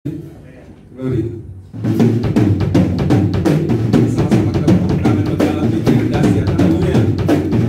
Glory. Sama-sama kita tepuk tangan bagi Allah yang dahsyat. Haleluya. Haleluya.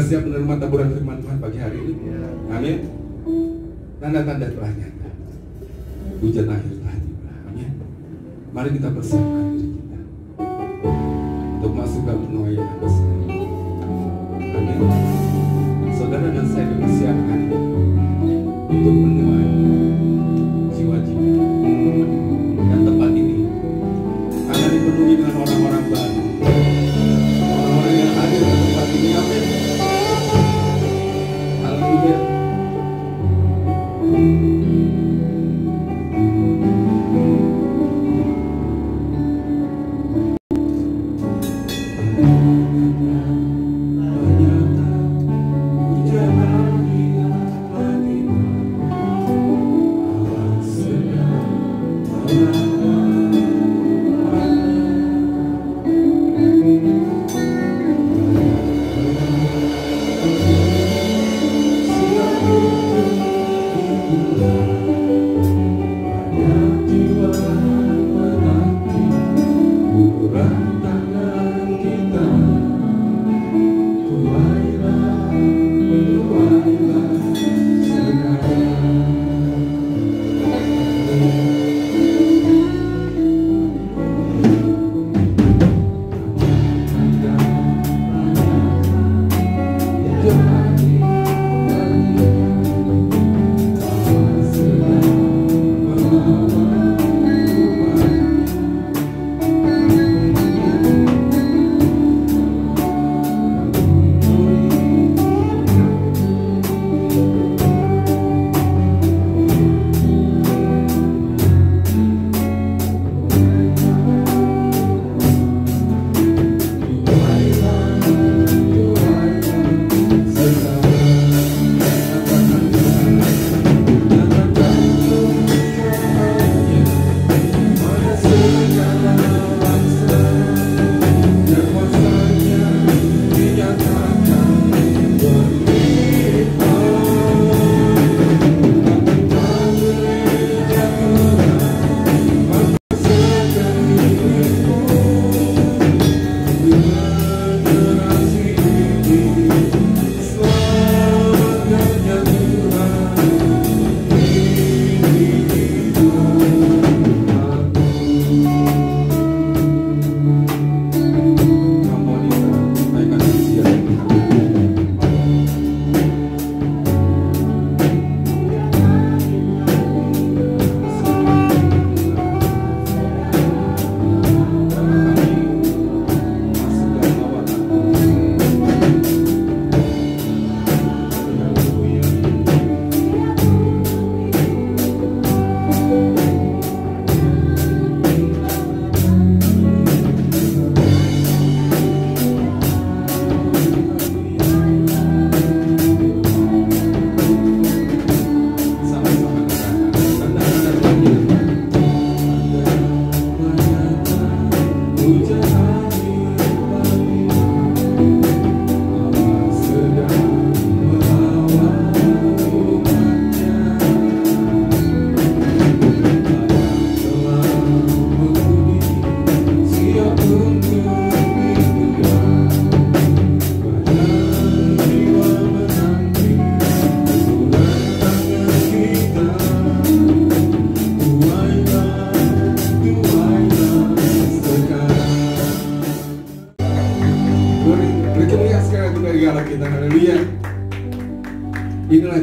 Siap menerima taburan firman Tuhan pagi hari ini. Amin. Tanda-tanda telah nyata. Hujan akhir telah tiba. Amin. Mari kita persiapkan diri kita untuk masuk ke penuaian yang besar. Amin. Saudara dan saya dipersiapkan untuk menuai jiwa-jiwa. Dan tempat ini akan dipenuhi dengan orang-orang baru. Orang-orang yang hadir di tempat ini. Amin. Haleluya.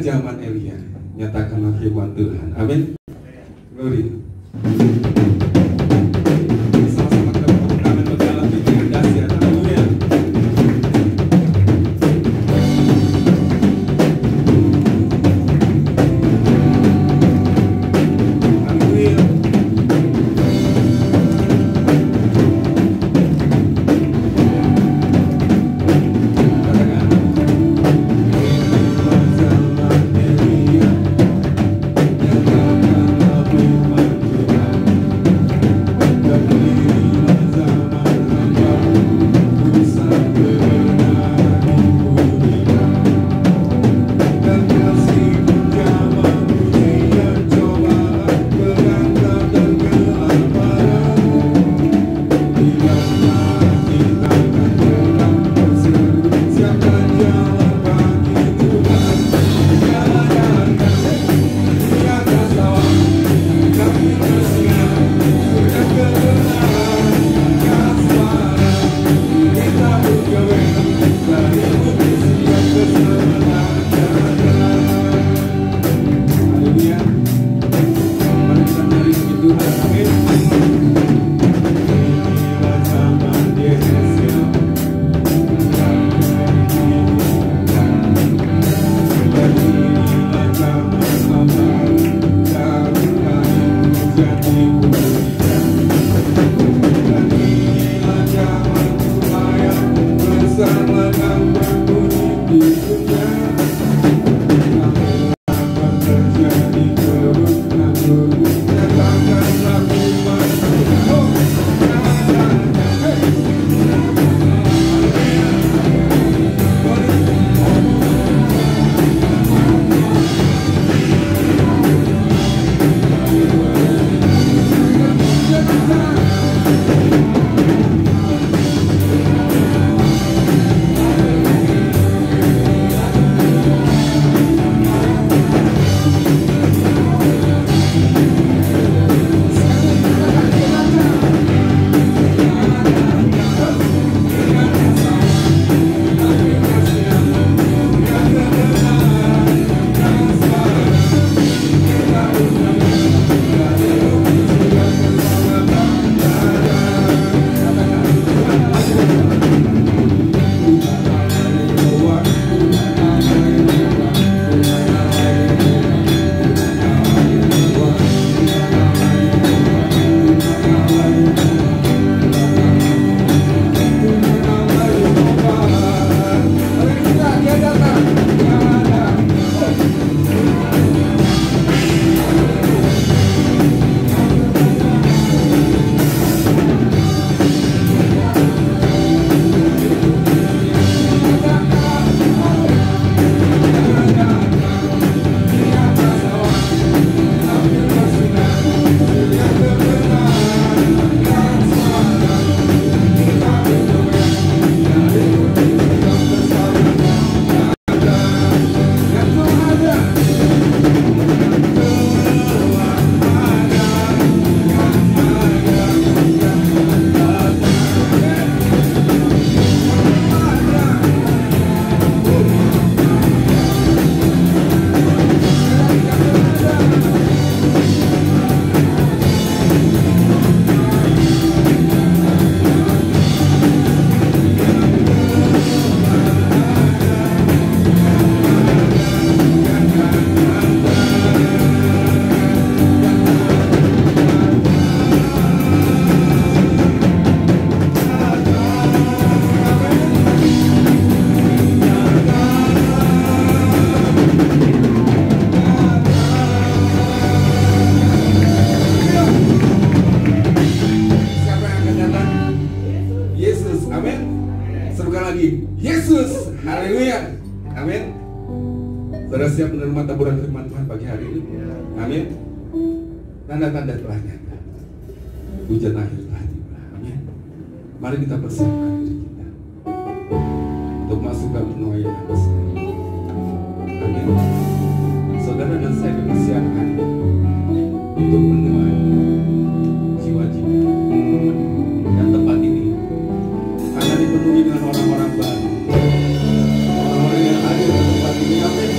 zaman Elia, nyatakanlah firman Tuhan. Amin. Glory. Sama-sama kita bertepuk tangan berjalan di tengah dahsyat. Haleluya. Saudara siap menerima taburan firman Tuhan pagi hari ini? Amin. Tanda-tanda telah nyata. Hujan akhir telah tiba. Amin. Mari kita persiapkan diri kita untuk masuk ke penuaian yang besar. Amin. Saudara dan saya dipersiapkan untuk menuai jiwa-jiwa. Dan tempat ini akan dipenuhi dengan orang-orang baru. Orang-orang yang hadir di tempat ini. Amin.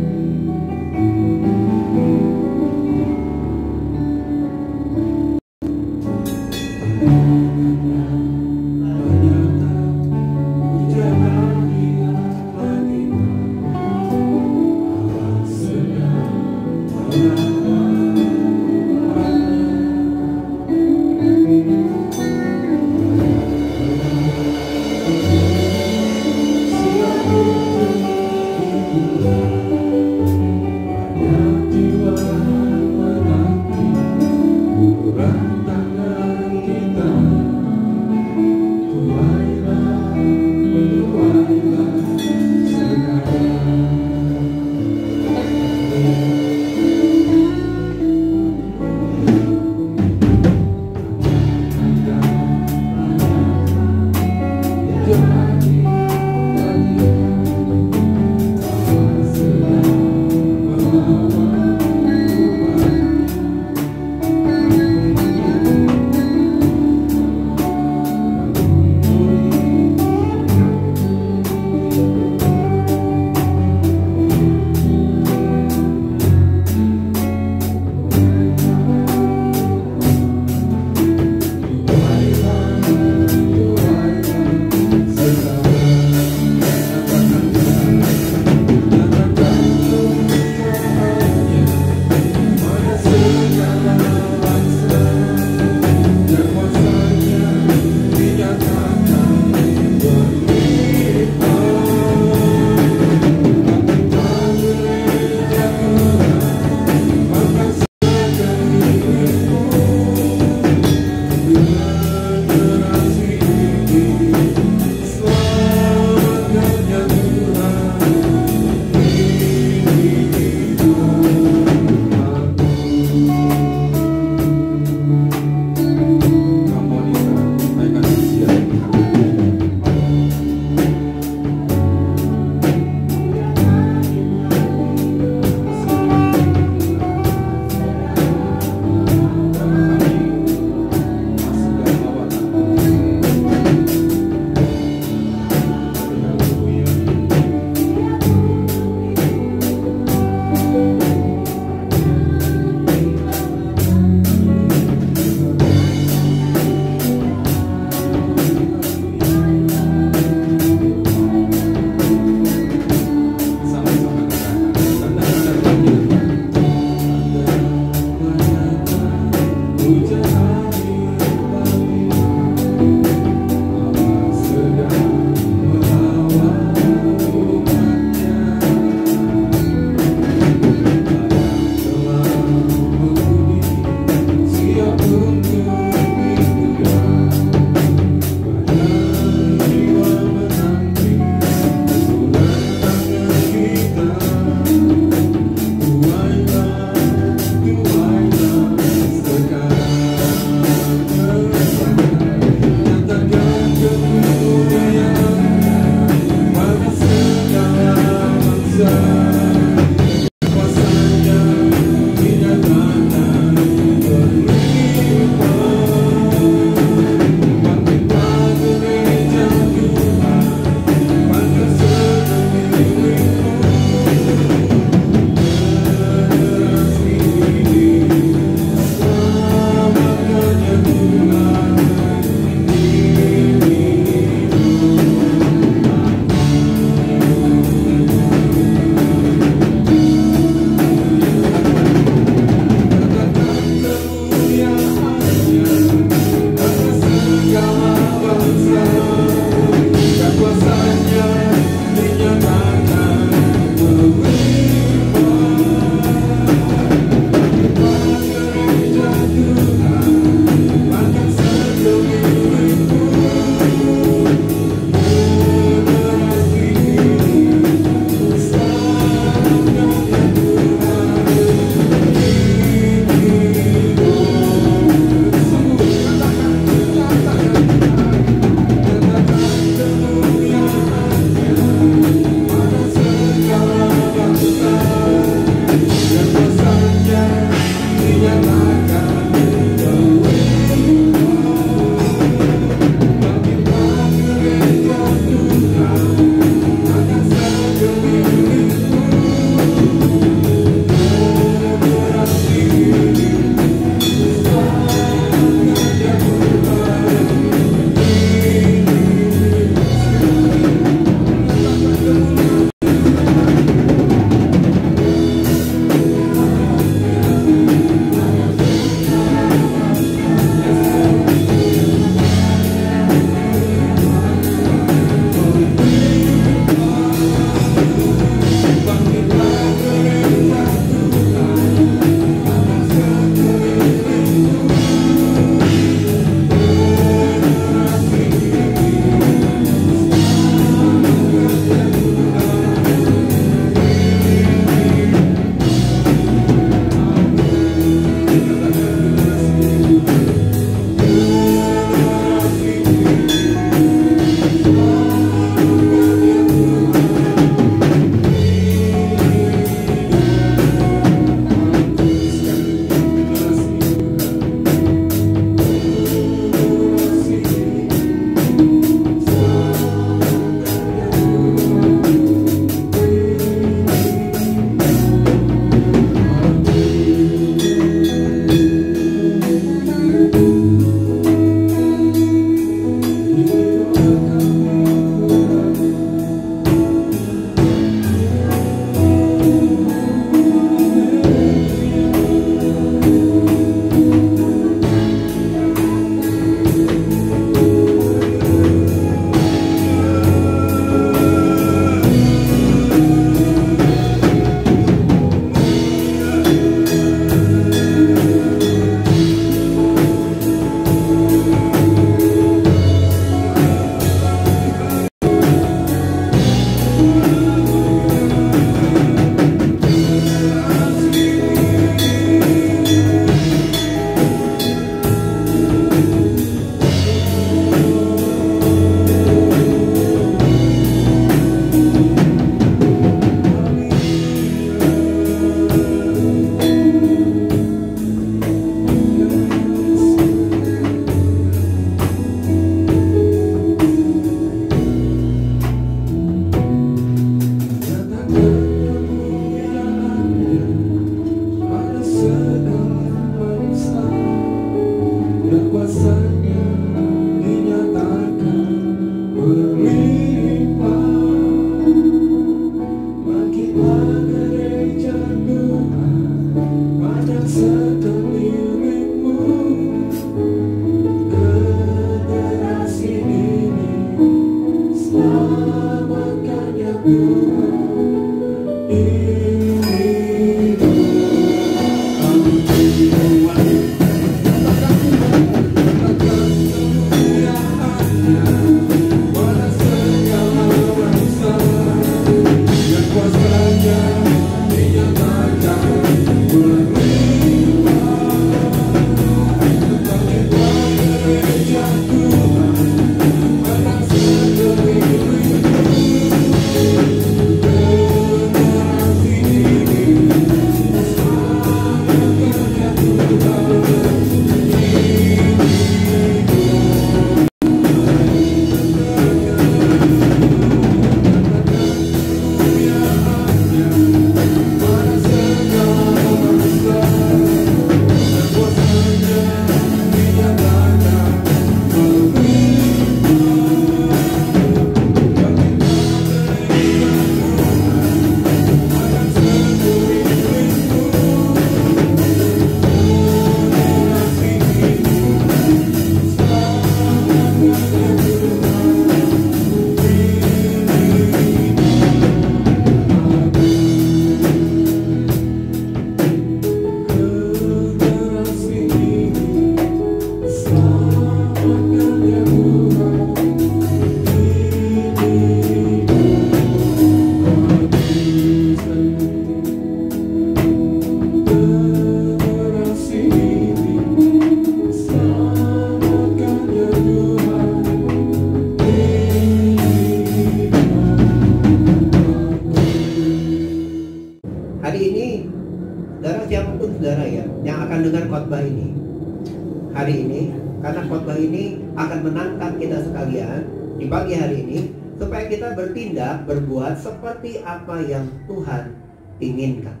Berbuat seperti apa yang Tuhan inginkan,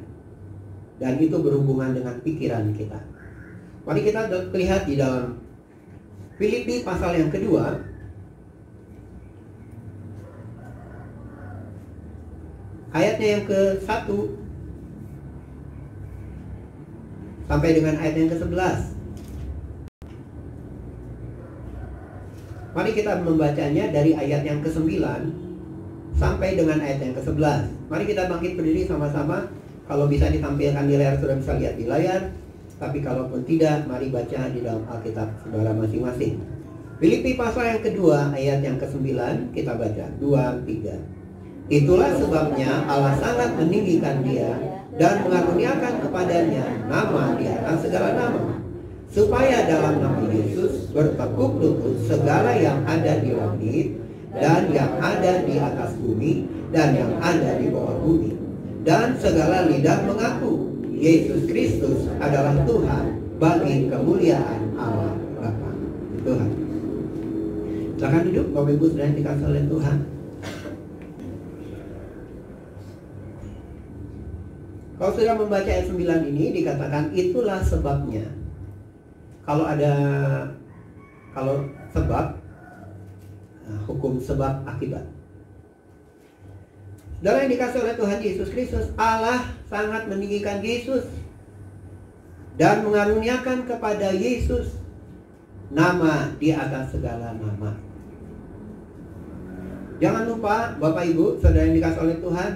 dan itu berhubungan dengan pikiran kita. Mari kita lihat di dalam Filipi pasal yang kedua, ayatnya yang ke-1 sampai dengan ayat yang ke-11. Mari kita membacanya dari ayat yang ke-9 sampai dengan ayat yang ke-11. Mari kita bangkit berdiri sama-sama. Kalau bisa ditampilkan di layar, sudah bisa lihat di layar. Tapi kalaupun tidak, mari baca di dalam Alkitab saudara masing-masing. Filipi pasal yang kedua, ayat yang ke-9, kita baca 2, 3. Itulah sebabnya Allah sangat meninggikan dia dan mengaruniakan kepadanya nama di atas segala nama, supaya dalam nama Yesus bertekuk lutut segala yang ada di langit dan yang ada di atas bumi dan yang ada di bawah bumi, dan segala lidah mengaku Yesus Kristus adalah Tuhan bagi kemuliaan Allah Bapa. Tuhan. Silakan duduk Bapak Ibu saudara yang dikasihi oleh Tuhan. Kalau sudah membaca ayat 9 ini dikatakan itulah sebabnya. Kalau sebab, hukum sebab akibat. Saudara yang dikasihi oleh Tuhan Yesus Kristus, Allah sangat meninggikan Yesus dan mengaruniakan kepada Yesus nama di atas segala nama. Jangan lupa Bapak Ibu, saudara yang dikasihi oleh Tuhan,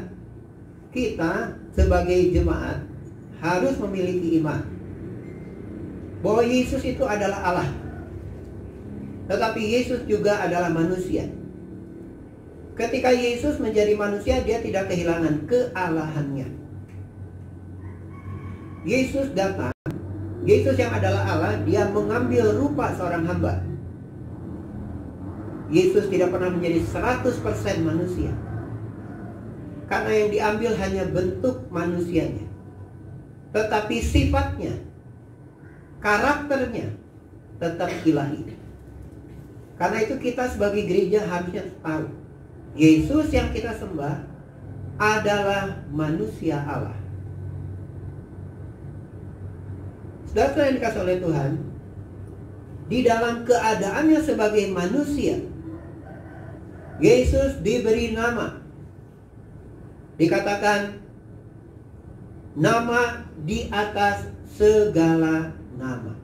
kita sebagai jemaat harus memiliki iman bahwa Yesus itu adalah Allah. Tetapi Yesus juga adalah manusia. Ketika Yesus menjadi manusia, dia tidak kehilangan kealahannya. Yesus datang, Yesus yang adalah Allah, dia mengambil rupa seorang hamba. Yesus tidak pernah menjadi 100% manusia, karena yang diambil hanya bentuk manusianya. Tetapi sifatnya, karakternya tetap ilahi. Karena itu kita sebagai gereja harusnya tahu, Yesus yang kita sembah adalah manusia Allah. Saudara yang dikasihi oleh Tuhan, di dalam keadaannya sebagai manusia, Yesus diberi nama. Dikatakan nama di atas segala nama.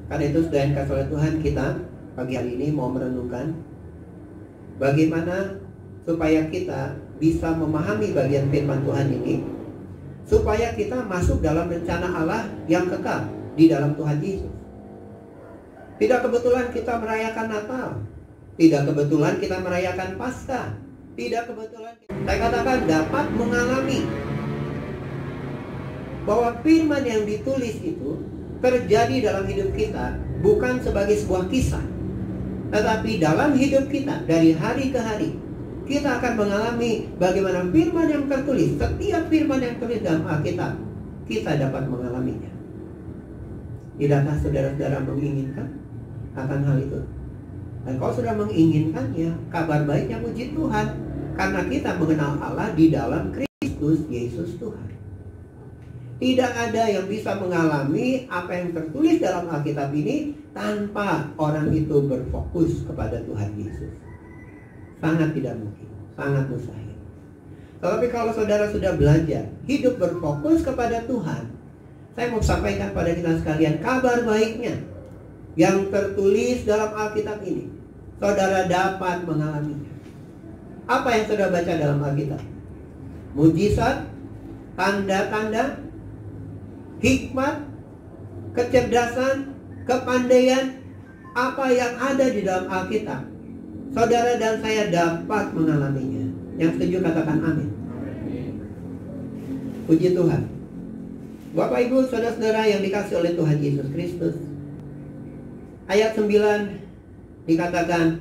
Karena itu saudara yang dikasihi oleh Tuhan, kita pagi hari ini mau merenungkan bagaimana supaya kita bisa memahami bagian firman Tuhan ini, supaya kita masuk dalam rencana Allah yang kekal di dalam Tuhan Yesus. Tidak kebetulan kita merayakan Natal, tidak kebetulan kita merayakan Paskah, tidak kebetulan saya katakan dapat mengalami bahwa firman yang ditulis itu terjadi dalam hidup kita bukan sebagai sebuah kisah, tetapi dalam hidup kita dari hari ke hari kita akan mengalami bagaimana firman yang tertulis. Setiap firman yang tertulis dalam Alkitab kita dapat mengalaminya. Tidakkah saudara-saudara menginginkan akan hal itu? Dan kalau sudah menginginkan, ya kabar baiknya puji Tuhan, karena kita mengenal Allah di dalam Kristus Yesus Tuhan. Tidak ada yang bisa mengalami apa yang tertulis dalam Alkitab ini tanpa orang itu berfokus kepada Tuhan Yesus. Sangat tidak mungkin, sangat mustahil. Tetapi kalau saudara sudah belajar hidup berfokus kepada Tuhan, saya mau sampaikan pada kita sekalian kabar baiknya yang tertulis dalam Alkitab ini. Saudara dapat mengalaminya. Apa yang saudara baca dalam Alkitab? Mujizat, tanda-tanda, hikmat, kecerdasan, kepandaian, apa yang ada di dalam Alkitab, saudara dan saya dapat mengalaminya. Yang setuju katakan amin. Puji Tuhan. Bapak Ibu saudara-saudara yang dikasih oleh Tuhan Yesus Kristus, ayat 9 dikatakan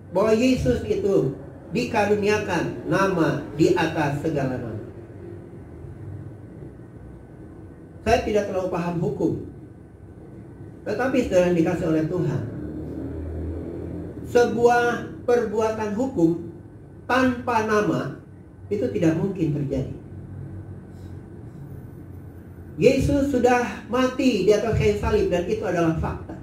bahwa Yesus itu dikaruniakan nama di atas segala nama. Saya tidak terlalu paham hukum, tetapi saudara yang dikasih oleh Tuhan, sebuah perbuatan hukum tanpa nama itu tidak mungkin terjadi. Yesus sudah mati di atas kayu salib dan itu adalah fakta.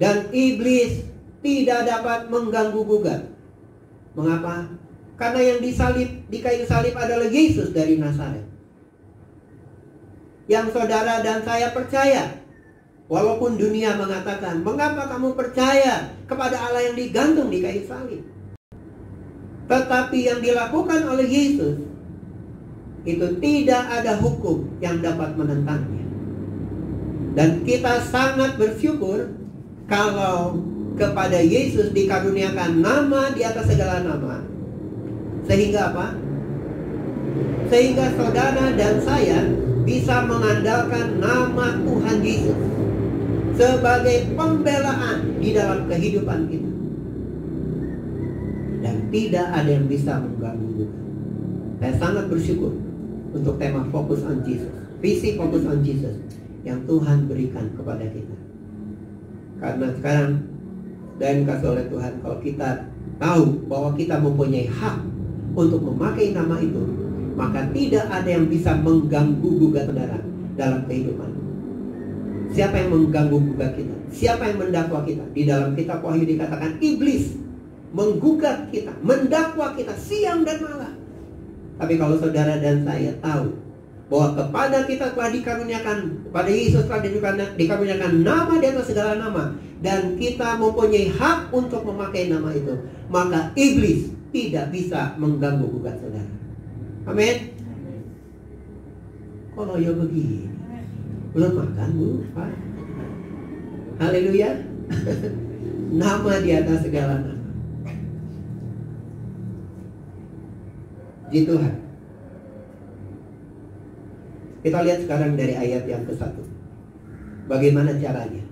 Dan iblis tidak dapat mengganggu gugat. Mengapa? Karena yang disalib di kayu salib adalah Yesus dari Nazaret, yang saudara dan saya percaya. Walaupun dunia mengatakan, mengapa kamu percaya kepada Allah yang digantung di kayu salib? Tetapi yang dilakukan oleh Yesus itu tidak ada hukum yang dapat menentangnya. Dan kita sangat bersyukur kalau kepada Yesus dikaruniakan nama di atas segala nama. Sehingga apa? Sehingga saudara dan saya bisa mengandalkan nama Tuhan Yesus sebagai pembelaan di dalam kehidupan kita. Dan tidak ada yang bisa mengganggu kita. Saya sangat bersyukur untuk tema Focus on Jesus, visi Focus on Jesus yang Tuhan berikan kepada kita. Karena sekarang dan kasih oleh Tuhan, kalau kita tahu bahwa kita mempunyai hak untuk memakai nama itu, maka tidak ada yang bisa mengganggu gugat saudara dalam kehidupan. Siapa yang mengganggu gugat kita? Siapa yang mendakwa kita? Di dalam kitab Wahyu dikatakan iblis menggugat kita, mendakwa kita siang dan malam. Tapi kalau saudara dan saya tahu bahwa kepada kita telah dikaruniakan, kepada Yesus telah dikaruniakan nama di atas segala nama, dan kita mempunyai hak untuk memakai nama itu, maka iblis tidak bisa mengganggu gugat saudara. Amin. Kalau ya begini, belum makan bu, Pak. Haleluya. Nama di atas segala nama. Puji Tuhan. Kita lihat sekarang dari ayat yang ke-1. Bagaimana caranya?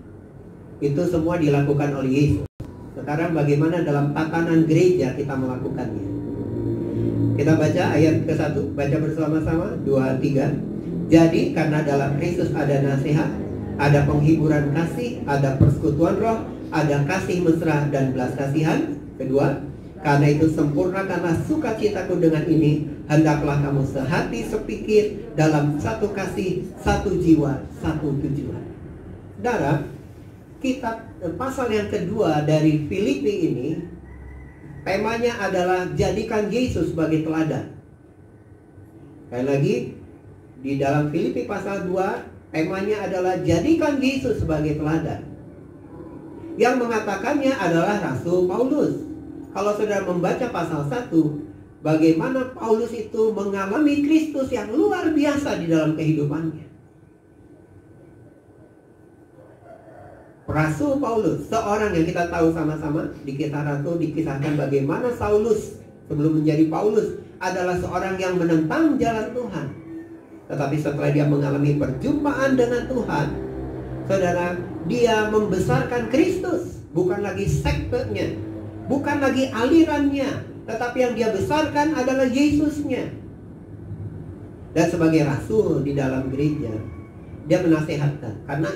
Itu semua dilakukan oleh Yesus. Sekarang bagaimana dalam tatanan gereja kita melakukannya? Kita baca ayat ke-1, baca bersama-sama, 2, 3. Jadi karena dalam Kristus ada nasihat, ada penghiburan kasih, ada persekutuan roh, ada kasih mesra dan belas kasihan. Kedua, karena itu sempurnakanlah sukacitaku dengan ini, hendaklah kamu sehati sepikir dalam satu kasih, satu jiwa, satu tujuan. Saudara, kitab pasal yang kedua dari Filipi ini temanya adalah jadikan Yesus sebagai teladan. Sekali lagi, di dalam Filipi pasal 2 temanya adalah jadikan Yesus sebagai teladan. Yang mengatakannya adalah Rasul Paulus. kalau saudara membaca pasal 1, bagaimana Paulus itu mengalami Kristus yang luar biasa di dalam kehidupannya. Rasul Paulus, seorang yang kita tahu sama-sama di Kisah Rasul dikisahkan bagaimana Saulus sebelum menjadi Paulus adalah seorang yang menentang jalan Tuhan. Tetapi setelah dia mengalami perjumpaan dengan Tuhan, saudara, dia membesarkan Kristus. Bukan lagi sektenya, bukan lagi alirannya, tetapi yang dia besarkan adalah Yesusnya. Dan sebagai rasul di dalam gereja, dia menasehatkan. Karena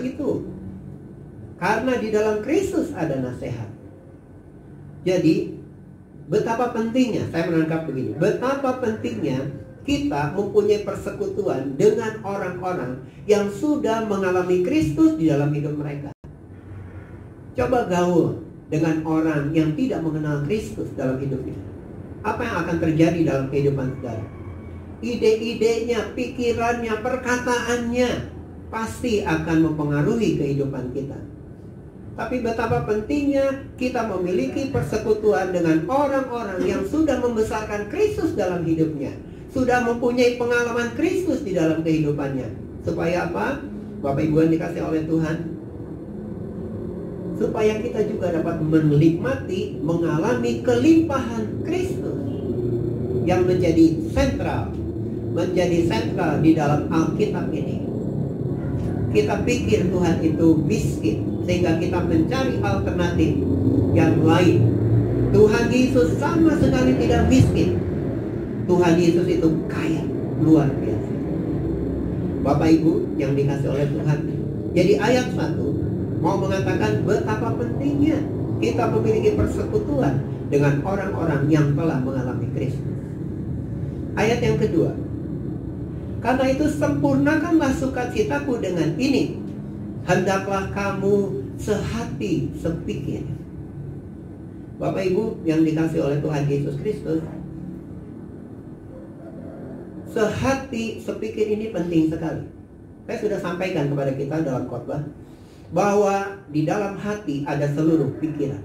di dalam Kristus ada nasihat. Jadi betapa pentingnya, saya menangkap begini, betapa pentingnya kita mempunyai persekutuan dengan orang-orang yang sudah mengalami Kristus di dalam hidup mereka. Coba gaul dengan orang yang tidak mengenal Kristus dalam hidupnya. Apa yang akan terjadi dalam kehidupan saudara? Ide-idenya, pikirannya, perkataannya pasti akan mempengaruhi kehidupan kita. Tapi betapa pentingnya kita memiliki persekutuan dengan orang-orang yang sudah membesarkan Kristus dalam hidupnya, sudah mempunyai pengalaman Kristus di dalam kehidupannya. Supaya apa? Bapak Ibu yang dikasih oleh Tuhan, supaya kita juga dapat menikmati, mengalami kelimpahan Kristus yang menjadi sentral di dalam Alkitab ini. Kita pikir Tuhan itu miskin, sehingga kita mencari alternatif yang lain. Tuhan Yesus sama sekali tidak miskin. Tuhan Yesus itu kaya, luar biasa. Bapak Ibu yang dikasih oleh Tuhan, jadi ayat 1 mau mengatakan betapa pentingnya kita memiliki persekutuan dengan orang-orang yang telah mengalami Kristus. Ayat yang kedua, karena itu sempurnakanlah sukacitaku dengan ini, hendaklah kamu sehati sepikir. Bapak Ibu yang dikasih oleh Tuhan Yesus Kristus, sehati sepikir ini penting sekali. Saya sudah sampaikan kepada kita dalam khotbah bahwa di dalam hati ada seluruh pikiran.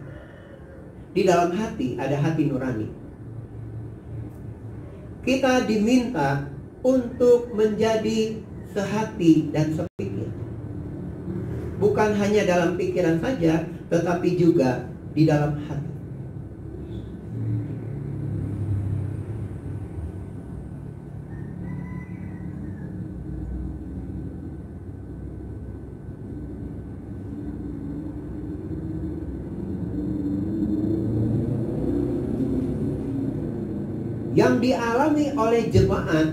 Di dalam hati ada hati nurani. Kita diminta untuk menjadi sehati dan sepikir. Bukan hanya dalam pikiran saja, tetapi juga di dalam hati. Yang dialami oleh jemaat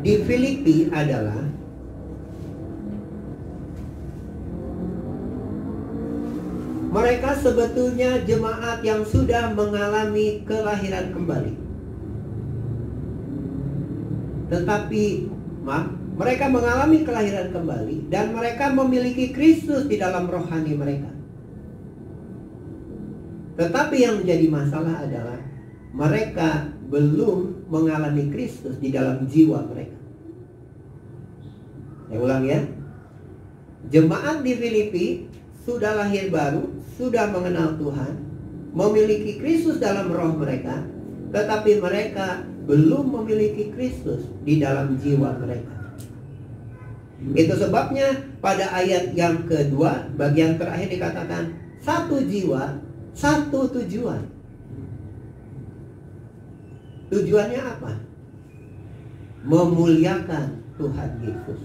di Filipi adalah mereka sebetulnya jemaat yang sudah mengalami kelahiran kembali. Tetapi mereka mengalami kelahiran kembali dan mereka memiliki Kristus di dalam rohani mereka. Tetapi yang menjadi masalah adalah mereka belum mengalami Kristus di dalam jiwa mereka. Saya ulang ya. Jemaat di Filipi sudah lahir baru, sudah mengenal Tuhan, memiliki Kristus dalam roh mereka, tetapi mereka belum memiliki Kristus di dalam jiwa mereka. Itu sebabnya pada ayat yang kedua, bagian terakhir dikatakan, satu jiwa, satu tujuan. Tujuannya apa? Memuliakan Tuhan Yesus,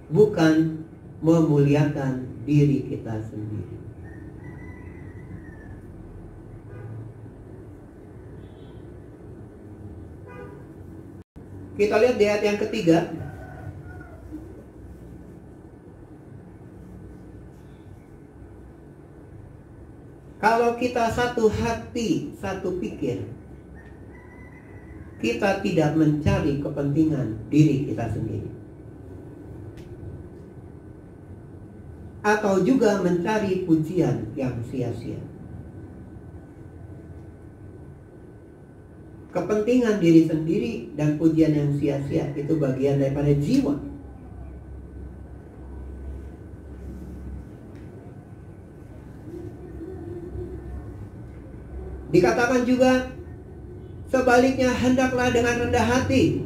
bukan memuliakan diri kita sendiri. Kita lihat di ayat yang ketiga. Kalau kita satu hati, satu pikir, kita tidak mencari kepentingan diri kita sendiri, atau juga mencari pujian yang sia-sia. Kepentingan diri sendiri dan pujian yang sia-sia itu bagian daripada jiwa. Dikatakan juga sebaliknya, hendaklah dengan rendah hati,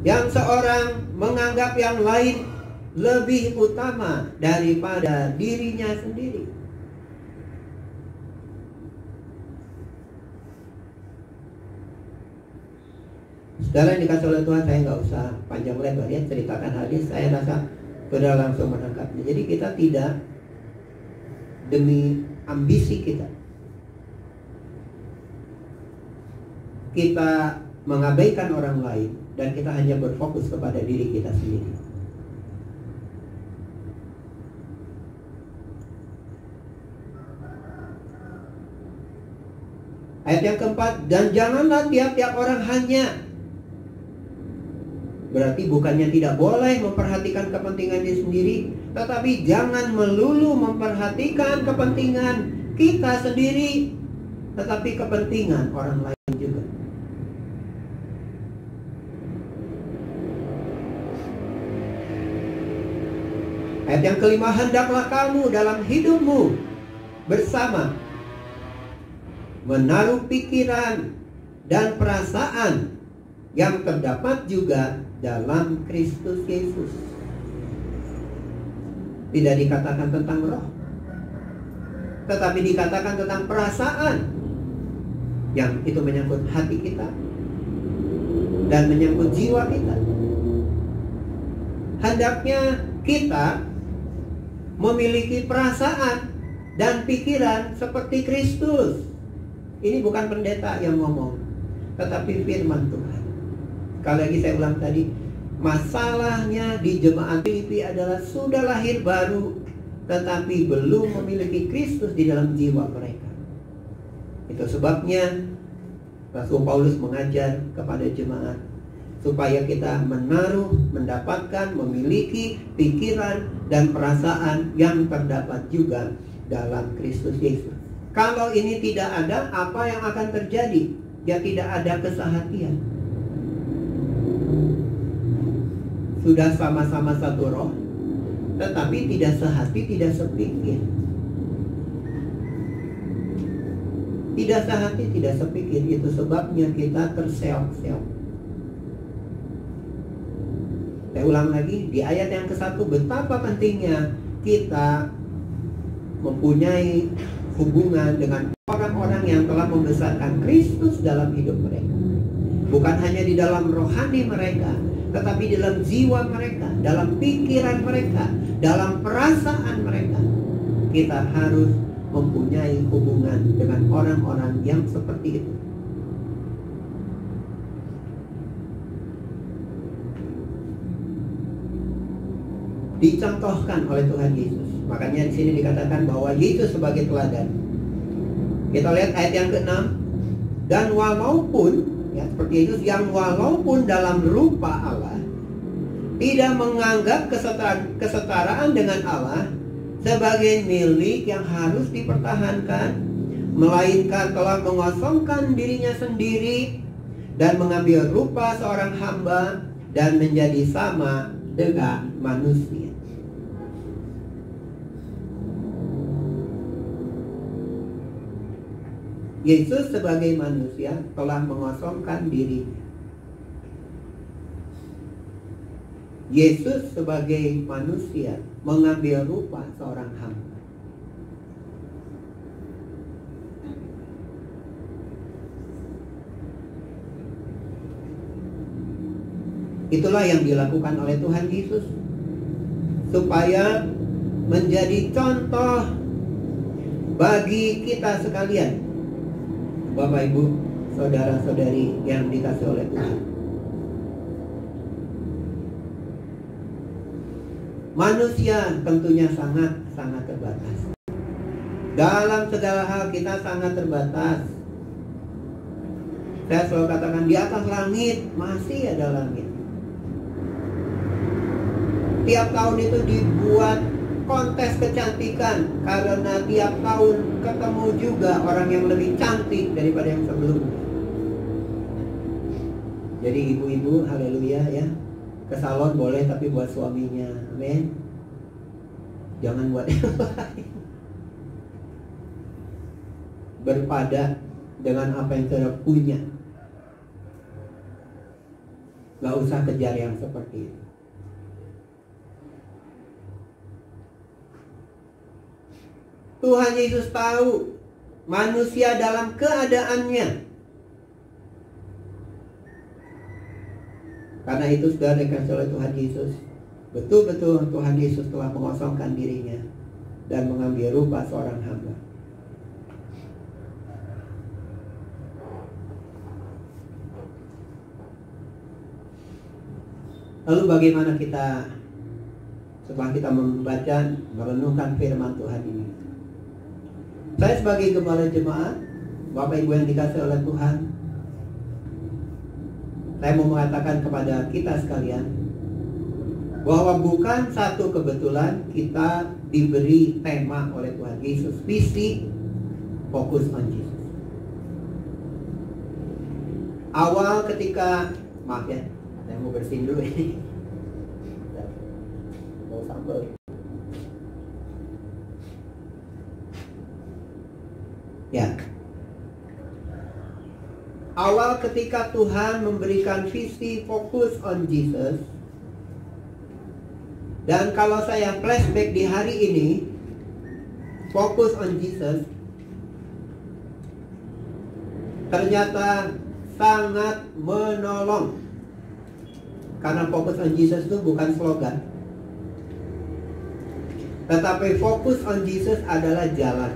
yang seorang menganggap yang lain lebih utama daripada dirinya sendiri. Saudara yang dikasih oleh Tuhan, saya nggak usah panjang lebar ya ceritakan hal ini. Saya rasa saudara langsung menangkapnya. Jadi kita tidak demi ambisi kita mengabaikan orang lain dan kita hanya berfokus kepada diri kita sendiri. Ayat yang keempat, dan janganlah tiap-tiap orang hanya. Berarti bukannya tidak boleh memperhatikan kepentingan diri sendiri, tetapi jangan melulu memperhatikan kepentingan kita sendiri, tetapi kepentingan orang lain juga. Ayat yang kelima, hendaklah kamu dalam hidupmu bersama menaruh pikiran dan perasaan yang terdapat juga dalam Kristus Yesus. Tidak dikatakan tentang roh, tetapi dikatakan tentang perasaan, yang itu menyangkut hati kita dan menyangkut jiwa kita. Hendaknya kita memiliki perasaan dan pikiran seperti Kristus. Ini bukan pendeta yang ngomong, tetapi firman Tuhan. Sekali lagi saya ulang tadi, masalahnya di jemaat Filipi adalah sudah lahir baru, tetapi belum memiliki Kristus di dalam jiwa mereka. Itu sebabnya Rasul Paulus mengajar kepada jemaat supaya kita menaruh, mendapatkan, memiliki pikiran dan perasaan yang terdapat juga dalam Kristus Yesus. Kalau ini tidak ada, apa yang akan terjadi? Ya, tidak ada kesehatian. Sudah sama-sama satu roh, tetapi tidak sehati, tidak sepikir. Tidak sehati, tidak sepikir. Itu sebabnya kita terseok-seok. Saya ulang lagi, di ayat yang ke-1, betapa pentingnya kita mempunyai hubungan dengan orang-orang yang telah membesarkan Kristus dalam hidup mereka. Bukan hanya di dalam rohani mereka, tetapi dalam jiwa mereka, dalam pikiran mereka, dalam perasaan mereka. Kita harus mempunyai hubungan dengan orang-orang yang seperti itu. Dicontohkan oleh Tuhan Yesus. Makanya di sini dikatakan bahwa Yesus sebagai teladan. Kita lihat ayat yang ke-6. Dan walaupun, ya seperti Yesus, yang walaupun dalam rupa Allah, tidak menganggap kesetaraan dengan Allah sebagai milik yang harus dipertahankan, melainkan telah mengosongkan dirinya sendiri dan mengambil rupa seorang hamba dan menjadi sama dengan manusia. Yesus sebagai manusia telah mengosongkan diri. Yesus sebagai manusia mengambil rupa seorang hamba. Itulah yang dilakukan oleh Tuhan Yesus supaya menjadi contoh bagi kita sekalian, Bapak Ibu, saudara-saudari yang dikasihi oleh Tuhan. Manusia tentunya sangat terbatas. Dalam segala hal kita sangat terbatas. Saya selalu katakan, di atas langit masih ada langit. Tiap tahun itu dibuat kontes kecantikan, karena tiap tahun ketemu juga orang yang lebih cantik daripada yang sebelumnya. Jadi ibu-ibu, haleluya ya, ke salon boleh tapi buat suaminya, amin. Jangan buat yang lain. Berpada dengan apa yang saudara punya. Gak usah kejar yang seperti itu. Tuhan Yesus tahu manusia dalam keadaannya. Karena itu sudah dikasih oleh Tuhan Yesus. Betul-betul Tuhan Yesus telah mengosongkan dirinya dan mengambil rupa seorang hamba. Lalu bagaimana kita setelah kita membaca, merenungkan firman Tuhan ini? Saya sebagai gembala jemaat, Bapak Ibu yang dikasihi oleh Tuhan, saya mau mengatakan kepada kita sekalian bahwa bukan satu kebetulan kita diberi tema oleh Tuhan Yesus, visi fokus on Jesus. Awal ketika, maaf ya, saya mau bersihin dulu ini. Mau sambal. Ya. Awal ketika Tuhan memberikan visi fokus on Jesus. Dan kalau saya flashback di hari ini, fokus on Jesus ternyata sangat menolong. Karena fokus on Jesus itu bukan slogan, tetapi fokus on Jesus adalah jalan.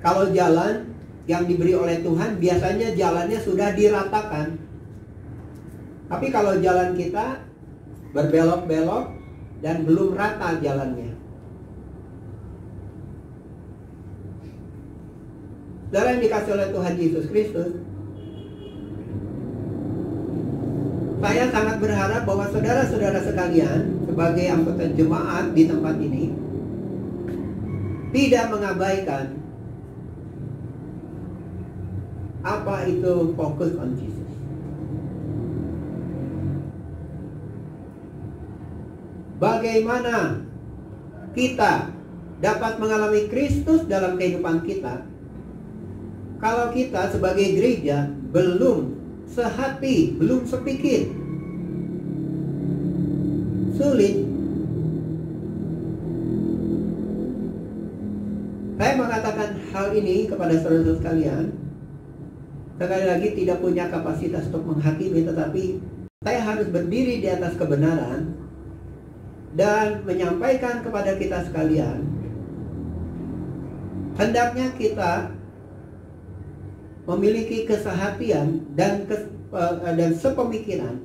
Kalau jalan yang diberi oleh Tuhan, biasanya jalannya sudah diratakan. Tapi kalau jalan kita berbelok-belok dan belum rata jalannya. Saudara yang dikasih oleh Tuhan Yesus Kristus, saya sangat berharap bahwa saudara-saudara sekalian sebagai anggota jemaat di tempat ini tidak mengabaikan apa itu fokus on Jesus. Bagaimana kita dapat mengalami Kristus dalam kehidupan kita kalau kita sebagai gereja belum sehati, belum sepikir? Sulit. Saya mengatakan hal ini kepada saudara-saudara sekalian, sekali lagi tidak punya kapasitas untuk menghakimi, tetapi saya harus berdiri di atas kebenaran dan menyampaikan kepada kita sekalian, hendaknya kita memiliki kesehatian dan sepemikiran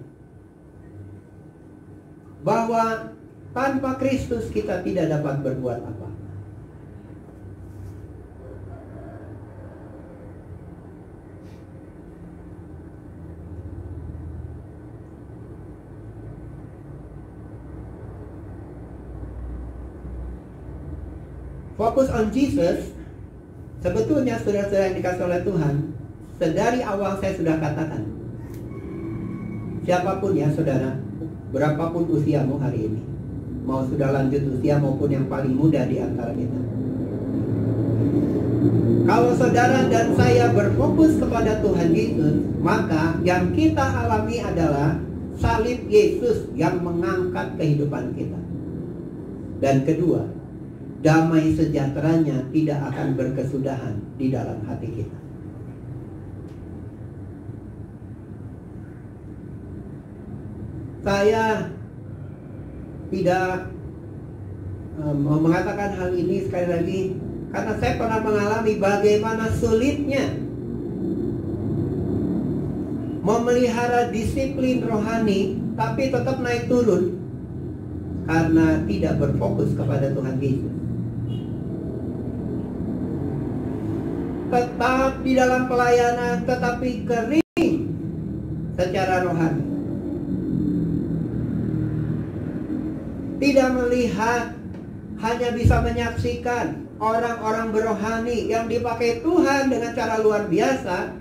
bahwa tanpa Kristus kita tidak dapat berbuat apa. Fokus on Jesus, sebetulnya saudara-saudara yang dikasih oleh Tuhan, sedari awal saya sudah katakan, siapapun ya saudara, berapapun usiamu hari ini, mau sudah lanjut usia maupun yang paling muda di antara kita, kalau saudara dan saya berfokus kepada Tuhan Yesus, maka yang kita alami adalah salib Yesus yang mengangkat kehidupan kita. Dan kedua, damai sejahteranya tidak akan berkesudahan di dalam hati kita. Saya tidak mengatakan hal ini sekali lagi karena saya pernah mengalami bagaimana sulitnya memelihara disiplin rohani tapi tetap naik turun karena tidak berfokus kepada Tuhan Yesus. Tetap di dalam pelayanan tetapi kering secara rohani. Tidak melihat, hanya bisa menyaksikan orang-orang berohani yang dipakai Tuhan dengan cara luar biasa,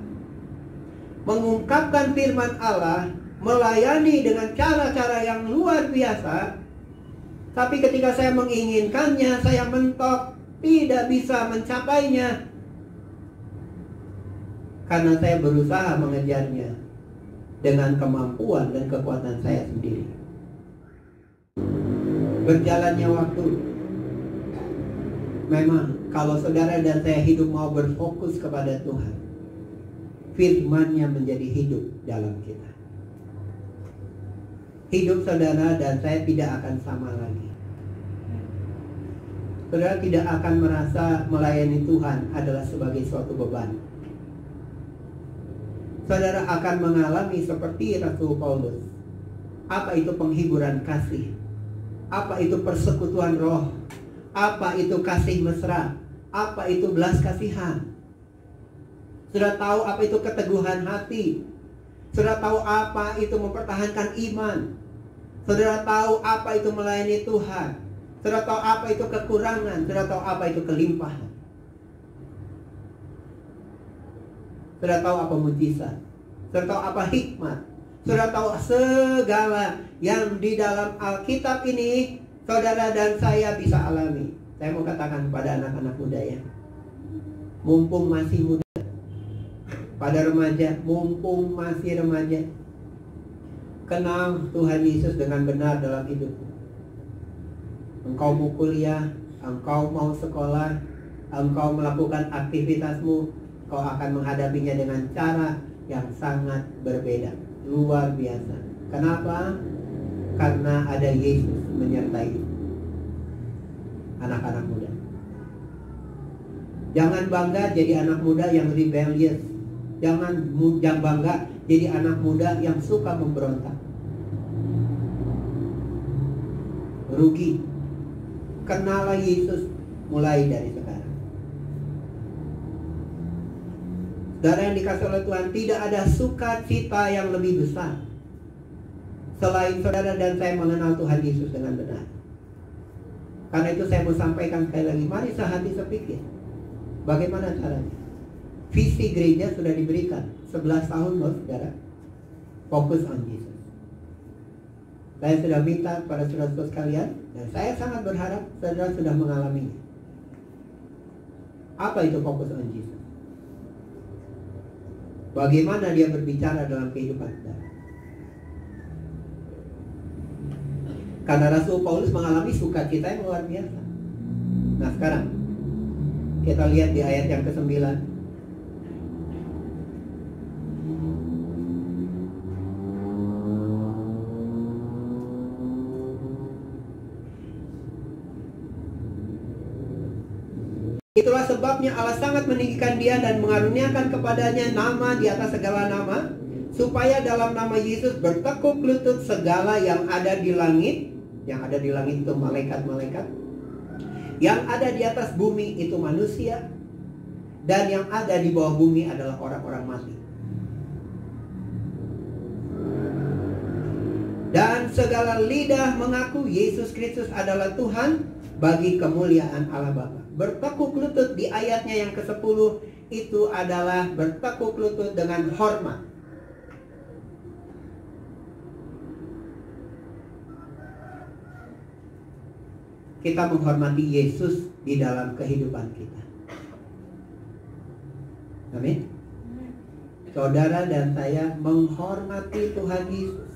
mengungkapkan firman Allah, melayani dengan cara-cara yang luar biasa. Tapi ketika saya menginginkannya, saya mentok, tidak bisa mencapainya. karena saya berusaha mengejarnya dengan kemampuan dan kekuatan saya sendiri. Berjalannya waktu, memang kalau saudara dan saya hidup mau berfokus kepada Tuhan, firman-Nya menjadi hidup dalam kita. Hidup saudara dan saya tidak akan sama lagi. Saudara tidak akan merasa melayani Tuhan adalah sebagai suatu beban. Saudara akan mengalami seperti Rasul Paulus. Apa itu penghiburan kasih? Apa itu persekutuan roh? Apa itu kasih mesra? Apa itu belas kasihan? Saudara tahu apa itu keteguhan hati? Saudara tahu apa itu mempertahankan iman? Saudara tahu apa itu melayani Tuhan? Saudara tahu apa itu kekurangan? Saudara tahu apa itu kelimpahan? Saudara tahu apa mujizat? Saudara tahu apa hikmat? Saudara tahu segala yang di dalam Alkitab ini saudara dan saya bisa alami. Saya mau katakan pada anak-anak muda ya, mumpung masih muda, pada remaja, mumpung masih remaja, kenal Tuhan Yesus dengan benar dalam hidupmu. Engkau mau kuliah, engkau mau sekolah, engkau melakukan aktivitasmu, kau akan menghadapinya dengan cara yang sangat berbeda, luar biasa. Kenapa? Karena ada Yesus menyertai anak-anak muda. Jangan bangga jadi anak muda yang rebellious. Jangan bangga jadi anak muda yang suka memberontak. Rugi. Kenalah Yesus mulai dari sekarang. Saudara yang dikasih oleh Tuhan, tidak ada sukacita yang lebih besar selain saudara dan saya mengenal Tuhan Yesus dengan benar. Karena itu saya mau sampaikan sekali lagi, mari sehati sepikir. Bagaimana caranya? Visi gereja sudah diberikan 11 tahun loh saudara. Fokus on Jesus. Saya sudah minta pada saudara-saudara sekalian, dan saya sangat berharap saudara sudah mengalaminya. Apa itu fokus on Jesus? Bagaimana dia berbicara dalam kehidupan saudara? Karena Rasul Paulus mengalami sukacita yang luar biasa. Nah sekarang kita lihat di ayat yang ke-9. Itulah sebabnya Allah sangat meninggikan dia dan mengaruniakan kepadanya nama di atas segala nama, supaya dalam nama Yesus bertekuk lutut segala yang ada di langit. Yang ada di langit itu malaikat-malaikat, yang ada di atas bumi itu manusia, dan yang ada di bawah bumi adalah orang-orang mati. Dan segala lidah mengaku Yesus Kristus adalah Tuhan bagi kemuliaan Allah Bapa. Bertekuk lutut di ayatnya yang ke-10 itu adalah bertekuk lutut dengan hormat. Kita menghormati Yesus di dalam kehidupan kita. Amin. Saudara dan saya menghormati Tuhan Yesus.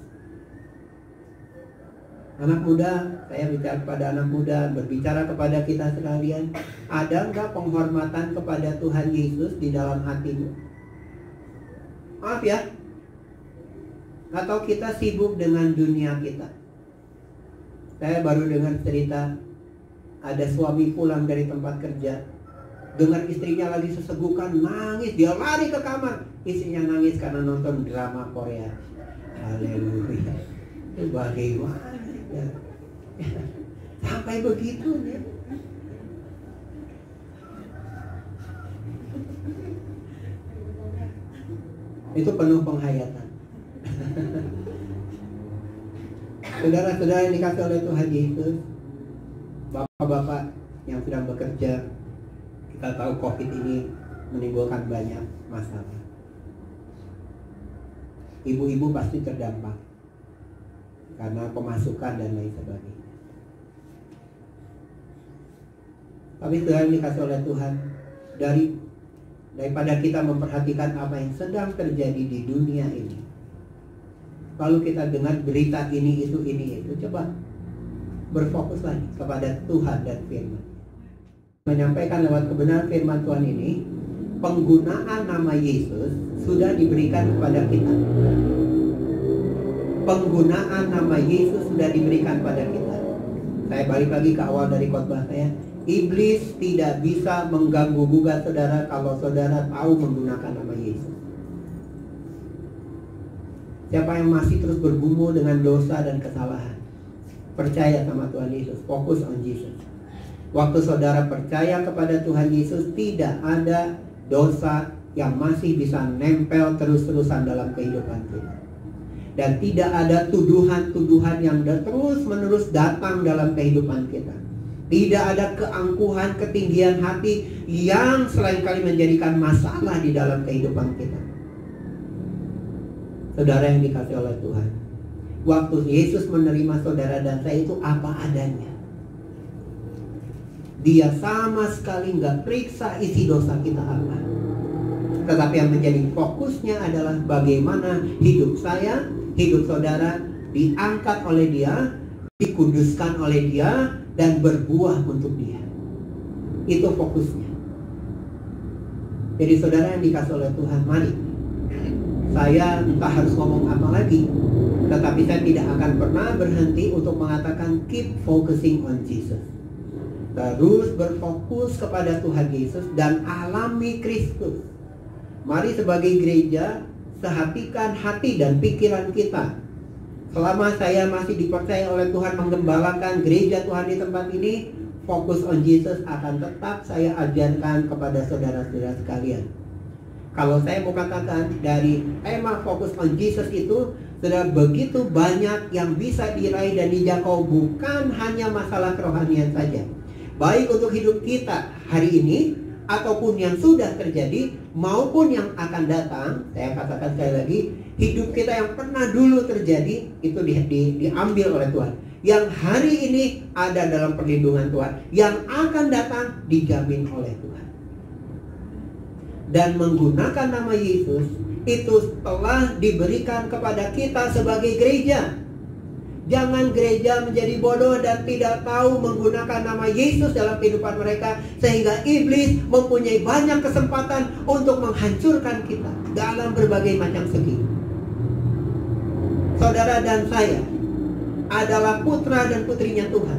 Anak muda, saya bicara kepada anak muda, berbicara kepada kita sekalian. Ada enggak penghormatan kepada Tuhan Yesus di dalam hatimu? Maaf ya. Atau kita sibuk dengan dunia kita. Saya baru dengar cerita, ada suami pulang dari tempat kerja, dengar istrinya lagi sesegukan, nangis, dia lari ke kamar. Istrinya nangis karena nonton drama Korea. Haleluya. Itu bagaimana ya? Sampai begitu ya. Itu penuh penghayatan. Saudara-saudara yang dikasih oleh Tuhan Yesus, bapak-bapak yang sedang bekerja, kita tahu COVID ini menimbulkan banyak masalah. Ibu-ibu pasti terdampak karena pemasukan dan lain sebagainya. Tapi Tuhan dikasih oleh Tuhan, dari daripada kita memperhatikan apa yang sedang terjadi di dunia ini. Lalu kita dengar berita ini itu, coba berfokus lagi kepada Tuhan dan firman. Menyampaikan lewat kebenaran firman Tuhan ini, penggunaan nama Yesus sudah diberikan kepada kita. Penggunaan nama Yesus sudah diberikan pada kita. Saya balik lagi ke awal dari khotbah saya. Iblis tidak bisa mengganggu gugat saudara kalau saudara tahu menggunakan nama Yesus. Siapa yang masih terus bergumul dengan dosa dan kesalahan, percaya sama Tuhan Yesus, fokus on Jesus. Waktu saudara percaya kepada Tuhan Yesus, tidak ada dosa yang masih bisa nempel terus-terusan dalam kehidupan kita. Dan tidak ada tuduhan-tuduhan yang terus-menerus datang dalam kehidupan kita. Tidak ada keangkuhan, ketinggian hati yang selain kali menjadikan masalah di dalam kehidupan kita. Saudara yang dikasihi oleh Tuhan, waktu Yesus menerima saudara dan saya itu apa adanya. Dia sama sekali nggak periksa isi dosa kita apa. Tetapi yang menjadi fokusnya adalah bagaimana hidup saya, hidup saudara diangkat oleh Dia, dikuduskan oleh Dia, dan berbuah untuk Dia. Itu fokusnya. Jadi saudara yang dikasihi oleh Tuhan, mari. Saya entah harus ngomong apa lagi, tetapi saya tidak akan pernah berhenti untuk mengatakan keep focusing on Jesus. Terus berfokus kepada Tuhan Yesus dan alami Kristus. Mari sebagai gereja, sehatikan hati dan pikiran kita. Selama saya masih dipercaya oleh Tuhan menggembalakan gereja Tuhan di tempat ini, fokus on Jesus akan tetap saya ajarkan kepada saudara-saudara sekalian. Kalau saya mau katakan dari tema fokus on Jesus itu, sudah begitu banyak yang bisa diraih dan dijangkau, bukan hanya masalah kerohanian saja. Baik untuk hidup kita hari ini, ataupun yang sudah terjadi, maupun yang akan datang. Saya katakan sekali lagi, hidup kita yang pernah dulu terjadi, itu diambil oleh Tuhan. Yang hari ini ada dalam perlindungan Tuhan. Yang akan datang dijamin oleh Tuhan. Dan menggunakan nama Yesus, itu telah diberikan kepada kita sebagai gereja. Jangan gereja menjadi bodoh dan tidak tahu menggunakan nama Yesus dalam kehidupan mereka, sehingga iblis mempunyai banyak kesempatan untuk menghancurkan kita dalam berbagai macam segi. Saudara dan saya adalah putra dan putrinya Tuhan.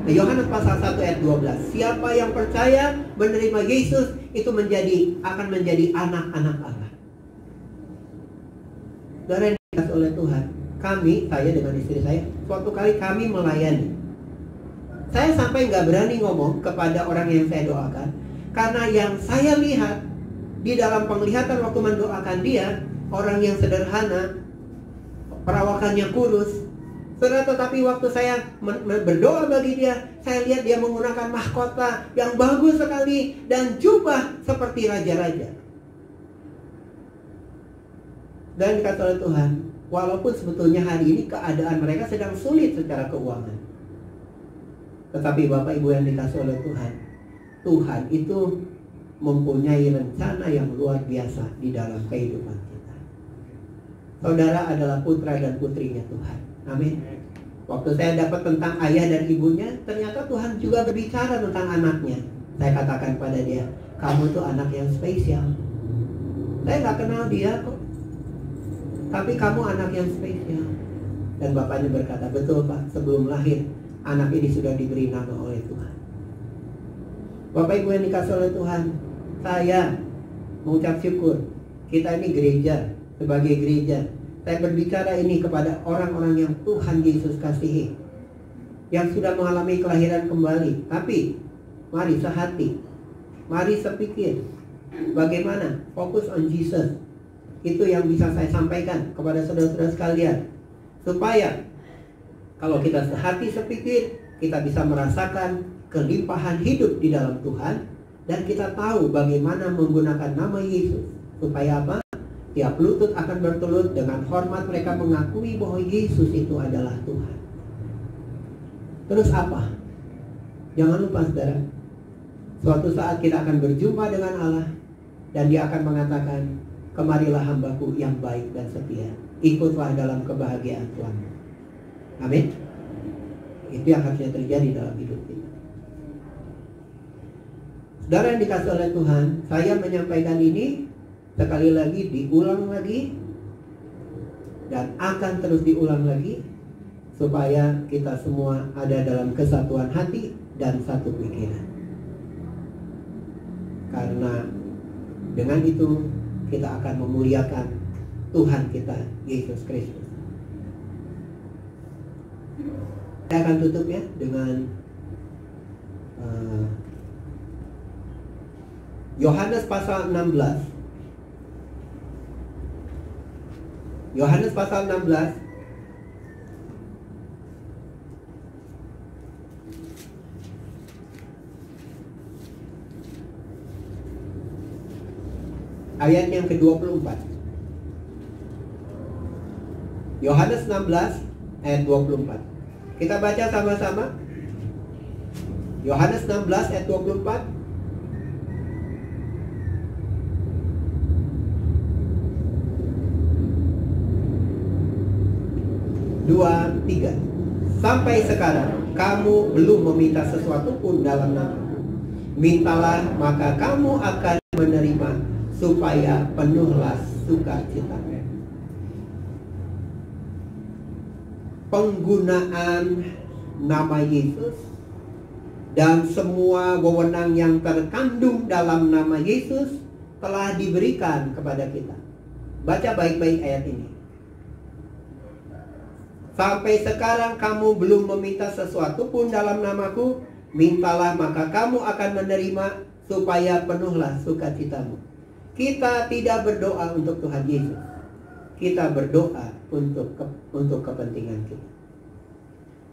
Yohanes pasal 1 ayat 12. Siapa yang percaya menerima Yesus itu akan menjadi anak-anak Allah. Saudara yang dikasihi oleh Tuhan, saya dengan istri saya, suatu kali kami melayani. Saya sampai nggak berani ngomong kepada orang yang saya doakan, karena yang saya lihat di dalam penglihatan waktu mendoakan dia, orang yang sederhana, perawakannya kurus. Tetapi waktu saya berdoa bagi dia, saya lihat dia menggunakan mahkota yang bagus sekali dan jubah seperti raja-raja. Dan kata Tuhan, walaupun sebetulnya hari ini keadaan mereka sedang sulit secara keuangan, tetapi Bapak Ibu yang dikasihi oleh Tuhan, Tuhan itu mempunyai rencana yang luar biasa di dalam kehidupan kita. Saudara adalah putra dan putrinya Tuhan. Amin. Waktu saya dapat tentang ayah dan ibunya, ternyata Tuhan juga berbicara tentang anaknya. Saya katakan pada dia, kamu tuh anak yang spesial. Saya nggak kenal dia kok, tapi kamu anak yang spesial. Dan bapaknya berkata, betul Pak, sebelum lahir anak ini sudah diberi nama oleh Tuhan. Bapak Ibu yang dikasihi oleh Tuhan, saya mengucap syukur. Kita ini gereja, sebagai gereja, saya berbicara ini kepada orang-orang yang Tuhan Yesus kasihi, yang sudah mengalami kelahiran kembali. Tapi mari sehati, mari sepikir, bagaimana fokus on Jesus. Itu yang bisa saya sampaikan kepada saudara-saudara sekalian, supaya kalau kita sehati sepikir, kita bisa merasakan kelimpahan hidup di dalam Tuhan, dan kita tahu bagaimana menggunakan nama Yesus. Supaya apa? Tiap lutut akan bertelut, dengan hormat mereka mengakui bahwa Yesus itu adalah Tuhan. Terus apa? Jangan lupa saudara, Suatu saat kita akan berjumpa dengan Allah, dan Dia akan mengatakan, kemarilah hambaku yang baik dan setia, ikutlah dalam kebahagiaan Tuhan. Amin. Itu yang harusnya terjadi dalam hidup kita. Saudara yang dikasih oleh Tuhan, saya menyampaikan ini sekali lagi, diulang lagi, dan akan terus diulang lagi, supaya kita semua ada dalam kesatuan hati dan satu pikiran. Karena dengan itu kita akan memuliakan Tuhan kita, Yesus Kristus. Saya akan tutup ya dengan Yohanes pasal 16. Yohanes pasal 16 ayat yang ke-24. Yohanes 16 ayat 24. Kita baca sama-sama. Yohanes 16 ayat 24. 2, 3. Sampai sekarang kamu belum meminta sesuatu pun dalam namaku. Mintalah maka kamu akan menerima, supaya penuhlah sukacita. Penggunaan nama Yesus dan semua wewenang yang terkandung dalam nama Yesus telah diberikan kepada kita. Baca baik-baik ayat ini. Sampai sekarang kamu belum meminta sesuatu pun dalam namaku. Mintalah maka kamu akan menerima, supaya penuhlah sukacitamu. Kita tidak berdoa untuk Tuhan Yesus. Kita berdoa untuk kepentingan kita.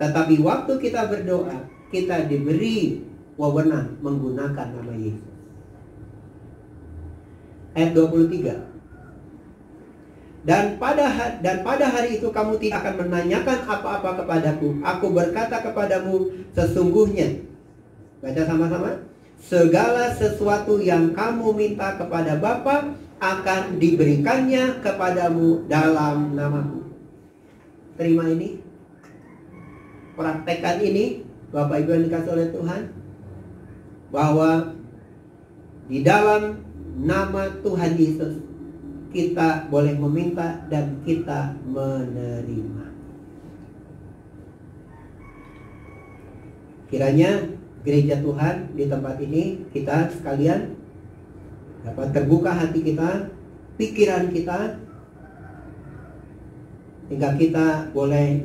Tetapi waktu kita berdoa, kita diberi wewenang menggunakan nama Yesus. Ayat 23. Dan pada hari itu kamu tidak akan menanyakan apa-apa kepadaku. Aku berkata kepadamu, sesungguhnya, baca sama-sama, segala sesuatu yang kamu minta kepada Bapa akan diberikannya kepadamu dalam namaku. Terima ini, praktekkan ini, Bapak Ibu yang dikasih oleh Tuhan, bahwa di dalam nama Tuhan Yesus kita boleh meminta dan kita menerima. Kiranya gereja Tuhan di tempat ini, kita sekalian dapat terbuka hati kita, pikiran kita, hingga kita boleh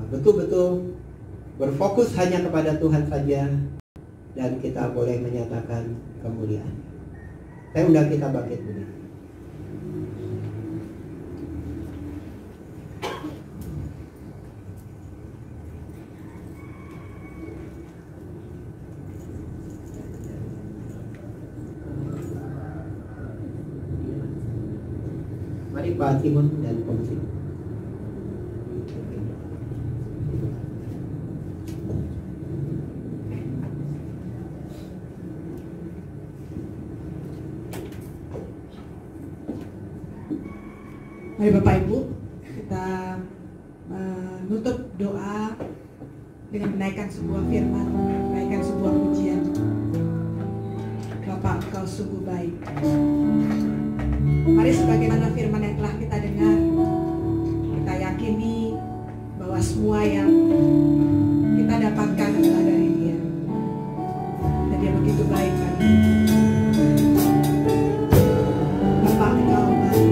betul-betul berfokus hanya kepada Tuhan saja, dan kita boleh menyatakan kemuliaan. Saya undang kita bangkit dulu. Mari Pak Simon dan Komisi. Mari Bapak Ibu, kita menutup doa dengan menaikkan sebuah firman, menaikkan sebuah pujian. Bapak, Engkau sungguh baik. Mari sebagaimana firman yang telah kita dengar, kita yakini bahwa semua yang kita dapatkan adalah dari Dia. Dan Dia begitu baik bagi kita. Bapak, Engkau baik.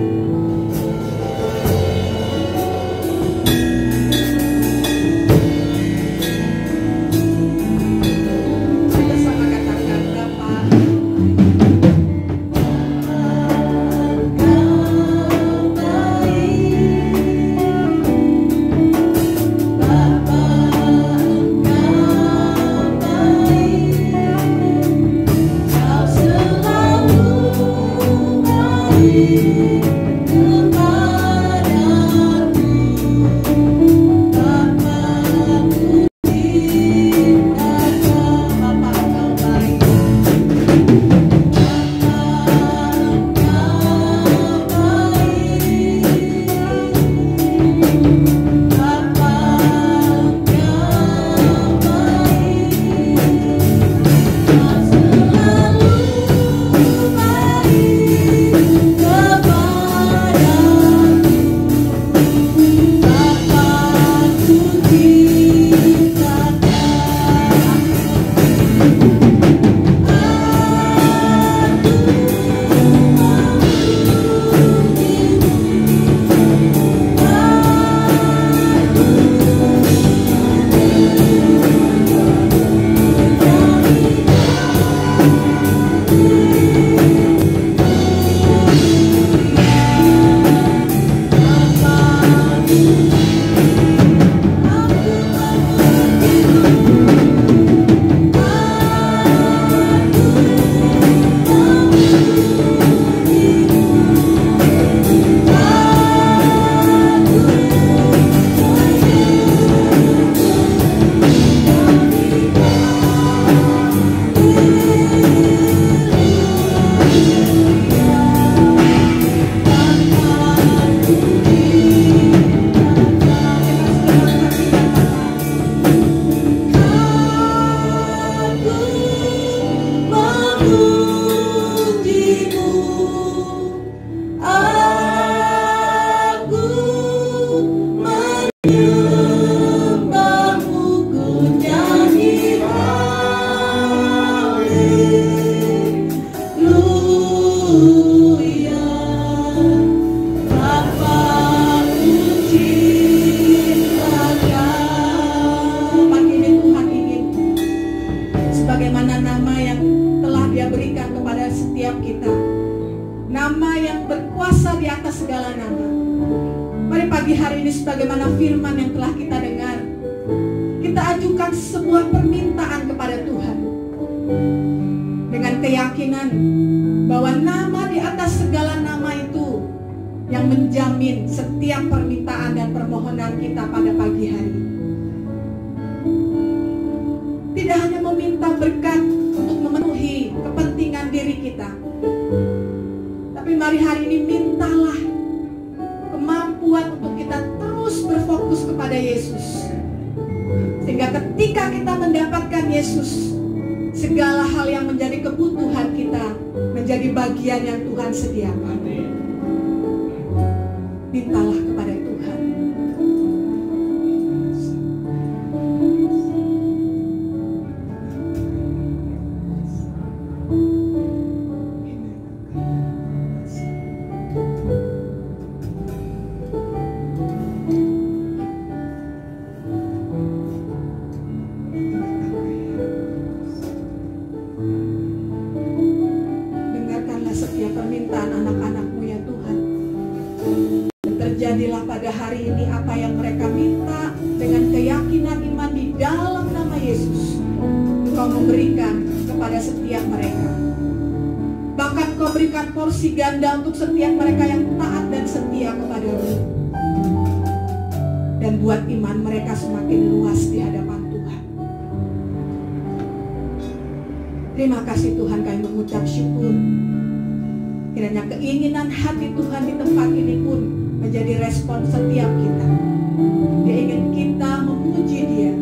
nama yang telah Dia berikan kepada setiap kita. Nama yang berkuasa di atas segala nama. Mari pagi hari ini sebagaimana firman yang telah kita dengar, kita ajukan sebuah permintaan kepada Tuhan dengan keyakinan bahwa nama di atas segala nama itu yang menjamin setiap permintaan dan permohonan kita pada pagi hari. Tidak hanya meminta berkat untuk memenuhi kepentingan diri kita, tapi mari hari ini mintalah kemampuan untuk kita terus berfokus kepada Yesus. Sehingga ketika kita mendapatkan Yesus, segala hal yang menjadi kebutuhan kita menjadi bagian yang Tuhan sediakan. Mintalah kepada Tuhan. Jadilah pada hari ini apa yang mereka minta dengan keyakinan iman di dalam nama Yesus. Engkau memberikan kepada setiap mereka. Bahkan Engkau berikan porsi ganda untuk setiap mereka yang taat dan setia kepada-Mu. Dan buat iman mereka semakin luas di hadapan Tuhan. Terima kasih Tuhan, kami mengucap syukur. Kiranya keinginan hati Tuhan di tempat ini pun menjadi respon setiap kita. Dia ingin kita memuji Dia.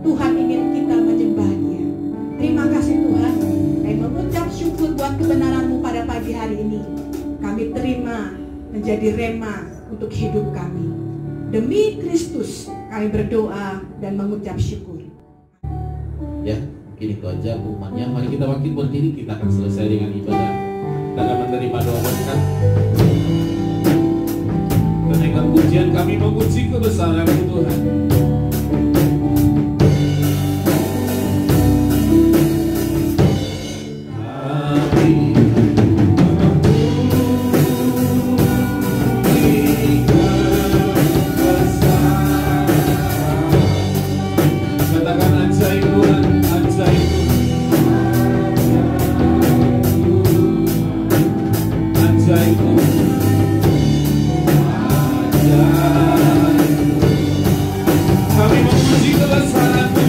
Tuhan ingin kita menyembah Dia. Terima kasih Tuhan. Kami mengucap syukur buat kebenaran-Mu pada pagi hari ini. Kami terima menjadi rema untuk hidup kami. Demi Kristus kami berdoa dan mengucap syukur. Ya, mungkin itu aja pengumumannya. Mari kita bangkit berdiri, kita akan selesai dengan ibadah. Kita akan menerima doa berkat. Dengan pujian kami memuji kebesaran-Mu Tuhan. Katakan ajaib Tuhan, ajaib, ajaib Tuhan. Kami memuji kebesaran-Mu.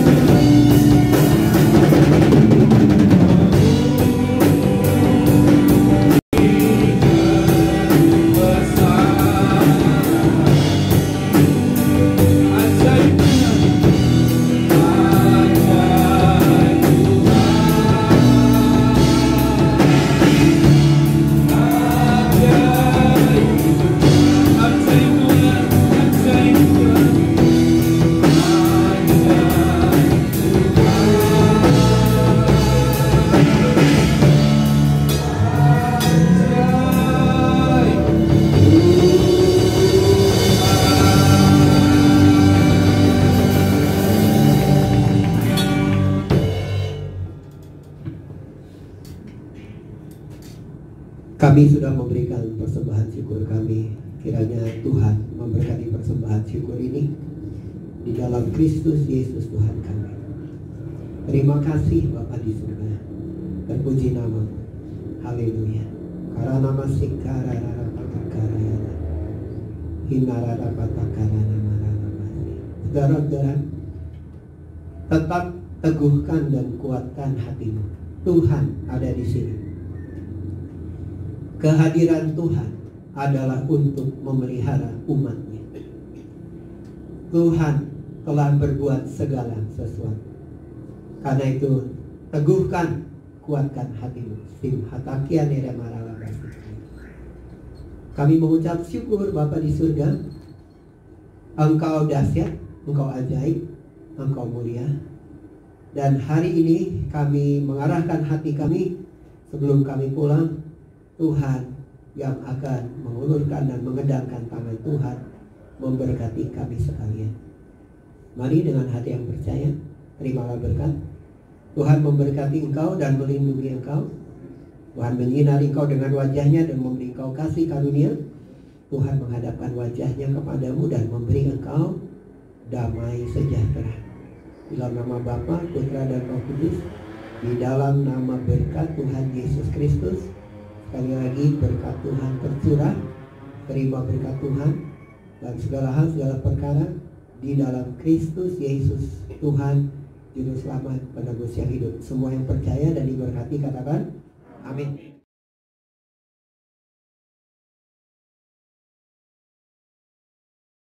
Kami sudah memberikan persembahan syukur kami. Kiranya Tuhan memberkati persembahan syukur ini di dalam Kristus Yesus Tuhan kami. Terima kasih Bapa di surga. Terpuji nama. Haleluya. Karena nama sikara rara hinara patakara nama. Saudara-saudara, tetap teguhkan dan kuatkan hatimu. Tuhan ada di sini. Kehadiran Tuhan adalah untuk memelihara umat-Nya. Tuhan telah berbuat segala sesuatu. Karena itu teguhkan, kuatkan hatimu. Kami mengucap syukur Bapa di surga. Engkau dahsyat, Engkau ajaib, Engkau mulia. Dan hari ini kami mengarahkan hati kami sebelum kami pulang. Tuhan yang akan mengulurkan dan mengedangkan tangan Tuhan memberkati kami sekalian. Mari dengan hati yang percaya, terimalah berkat. Tuhan memberkati engkau dan melindungi engkau. Tuhan menyinari engkau dengan wajahnya dan memberi engkau kasih karunia. Tuhan menghadapkan wajahnya kepadamu dan memberi engkau damai sejahtera. Di dalam nama Bapa, Putra dan Roh Kudus, di dalam nama berkat Tuhan Yesus Kristus, sekali lagi berkat Tuhan tercurah. Terima berkat Tuhan dan segala hal, segala perkara di dalam Kristus Yesus Tuhan Juru Selamat penebus yang hidup. Semua yang percaya dan diberkati katakan amin.